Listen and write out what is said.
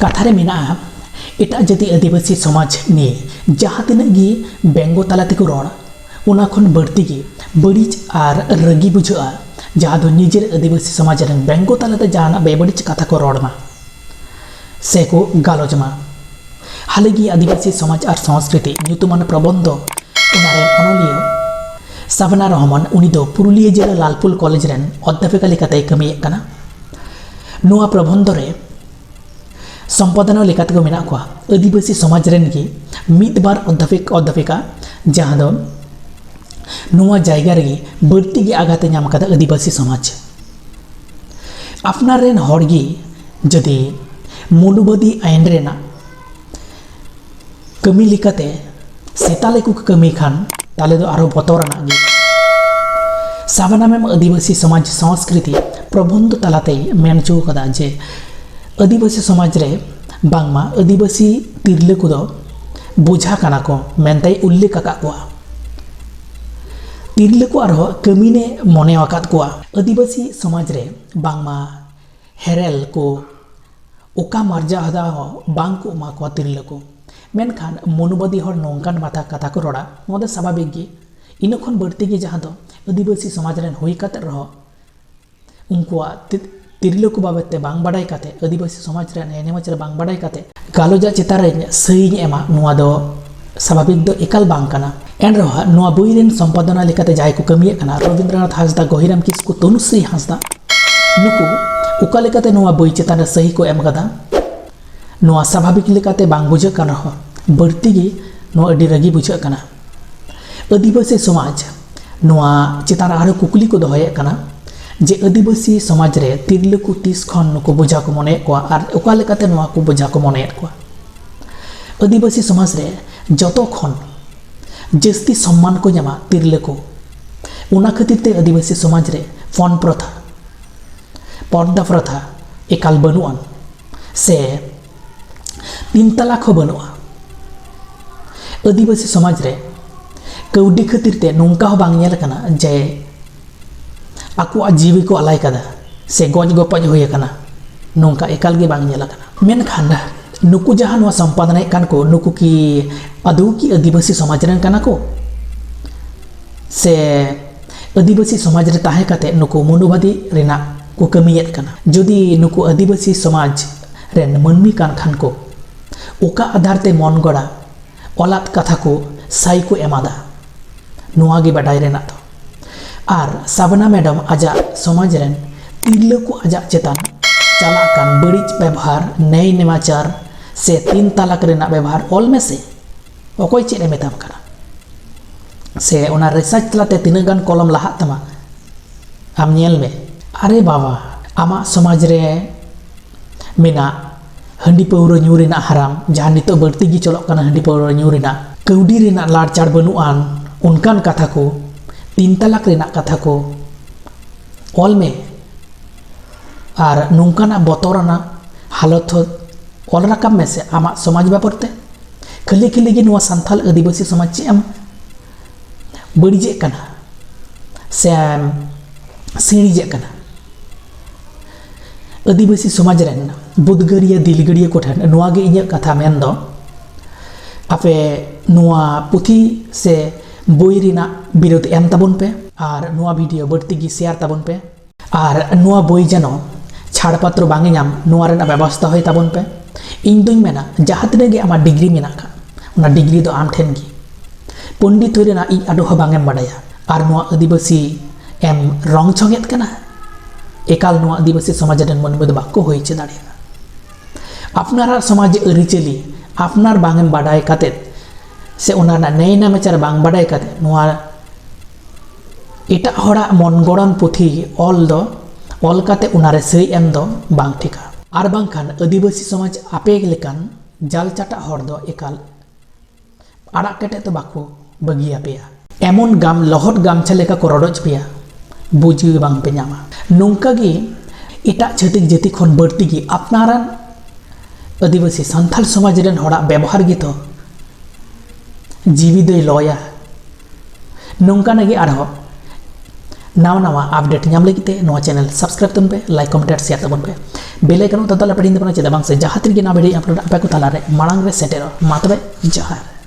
कथारे मेना एटा जाति आदिवासी समाज निये जहाँ तिनाग गी बेंगो तलाते को रड़ उना खन बाड़ती गे बड़िज और रगी बुझा जहाँ दो निजेर आदिवासी समाज रेन बेंगो तलाते जहाँ बेबड़िज कथा को रड़मा से को गालोचमा हालेगी आदिवासी समाज और संस्कृति ᱧᱩᱛᱩᱢᱟᱱ प्रबंध उनारे अनलिया साबना रहमान उनी दो पुरुलिया जिला लालपुर कॉलेज रेन अध्यापिका लेकाते कामिये कना। नोआ प्रबंध रे सम्पादना लेकाते को मेना कोआ आदिवासी समाज रेन गी मिद बार अध्यापिका जहाँ दो नोआ जायगा रे बढ़ती गे आगाते नाम कदा आदिवासी समाज अपनार रेन हर गी जदि मनुवादी आईन रेना कमी लेकाते सेताले को कमी खान ताले दो आरो बतौराना गे साबना मेम आदिवासी समाज संस्कृति प्रबंध तलाते मेनचो कदा जे आदिवासी समाज रे बांगमा आदिवासी तिरले को दो बोझा काना को मेनते उल्लेख आका कोआ तिरले को आरो कमीने मने आकात कोआ आदिवासी समाज रे बांगमा हेरेल को ओका मर्जा हदा बांग को मा को तिरले को मेनखान मनुवादी हर नौकान बाता कथा को रड़ा नोदे स्वाभाविक गे इन खन बढ़ती गे जहाँ दो आदिवासी समाज रेन हुई काते रहो उनकुआ तिरले को बाबते बांग बाडाय काते आदिवासी समाज रेन एनेमच रे बांग बाडाय काते गालोजा चितार रे सही एमा नुआ दो स्वाभाविक दो एकाल बांग काना एन रहा नुआ बोई रेन संपादना लेकाते जाय को कमिये काना रविंद्रनाथ हांसदा गहिराम किस्कु तनुश्री हांसदा नुकु उका लेकाते नुआ बोई चितान सही को एम कदा नुआ स्वाभाविक लेकाते बांग बुझा कान रहा बढ़ती गे नुआ अडी रगी बुझा काना। आदिवासी समाज नुआ चितान आरो कुकली को दोहये काना जे आदिवासी समाज रे तिरले को तीस खन नुको बोझा को मने को आर ओका लेकाते नुआ को बोझा को मने को आदिवासी समाज रे जतो खन जस्ती सम्मान को ᱧᱟᱢᱟ तिरले को उना खातिर ते आदिवासी समाज रे फन प्रथा पर्दा प्रथा एकाल बनुआन से तीन तलाक हो बनुआ आदिवासी समाज रे कौडी खातिर ते नोंका हो बांग नेल कना जे आकुआ जीवी को अलाय कदा से गज गपज होय कना नोंका एकाल गे बांग नेल कना मेनखान नुकु जहां नुआ संपादना कान को नुकु की अदौ की आदिवासी समाज रेन काना को से आदिवासी समाज रे ताहे काते नुकु मनुवादी रेना को कमियत कना जदि नुकु आदिवासी समाज रेन मनमी कान खान को ओका आधार ते मन गड़ा ओलात कथा को साई को एमादा नुआ गे बाडाय रेना तो आर साबना मैडम आजा समाज रेन तिरले को आजा चेतान चला कान बड़िज व्यवहार नई नेमाचार से तीन तलाक रेना व्यवहार ऑल में से ओकोय चेद मेताम कना से ओना रिसर्च तलाते तिना गान कलम लहा तमा आम नेल में अरे बाबा आमा समाज रे मेना हंडी पौरो ᱧᱩ रेना हराम जहाँ नितो बढ़ती गी चलो कना हंडी पौरो ᱧᱩ रेना कौडी रेना लाड़ चाड़ बनुआन उनकान कथा को तीन तलाक रेना कथा को ऑल में आर नौकाना बतौराना हालत ऑल रकाम में से आमा समाज बापरते खाली खाली गे नुआ सान्थाल आदिवासी समाज चे एम बड़िजे कना से सिणिजे कना आदिवासी समाज रेन बुदगरिया दिलगरिया को ठन नुआ गे इᱧ कथा मेन दो आपे नुआ पुथी से बोई रेना विरोध एम ताबन पे आर नुआ वीडियो बढ़ती गी शेयर ताबन पे आर नुआ बोई जनो छाड़पत्र बांगे नाम नुआ रेना व्यवस्था होय ताबन पे इन दुई मेना जहाँ तिना गे आमा डिग्री मेना का उना डिग्री दो आम ठेन गी पंडित होय रेना इ आडो ह बांगेम बाडाया आर नुआ आदिवासी एम रंग छगेत कना एकाल नुआ आदिवासी समाज रेन मन में बाको होय चे दाड़े अपनार समाज अरिचली अपनार बांगेम बाडाय काते से ओना नई नामेचार बांग बाडाय काते नुआ एटा हड़ा मन गड़न पुथी ऑल दो ऑल काते उनारे सही एम दो बांग ठिका आर बांखान आदिवासी समाज आपे लेकान जाल चाटा हड़ दो एकाल आड़ा केटे तो बाको बगिया पेया एमन गाम लहट गामछा लेका को रडोज पेया बुझी बांग पे नामा नौका गे एटा छातिक जाति खन बढ़ती गे अपनारान आदिवासी सान्थाल समाज रेन हड़ा व्यवहार गे तो जीवी दो लया नौकाना गे आरो नावा नावा अपडेट नाम लगी ते नवा चैनल सब्सक्राइब तबन पे लाइक कमेंट शेयर तबन पे बेल आइकन तो तला पड़ी चेदा बांग से जहां तीन ना भिडियो अपलोड आपे को तलारे मांग रे सेटेरो मा तबे जहार।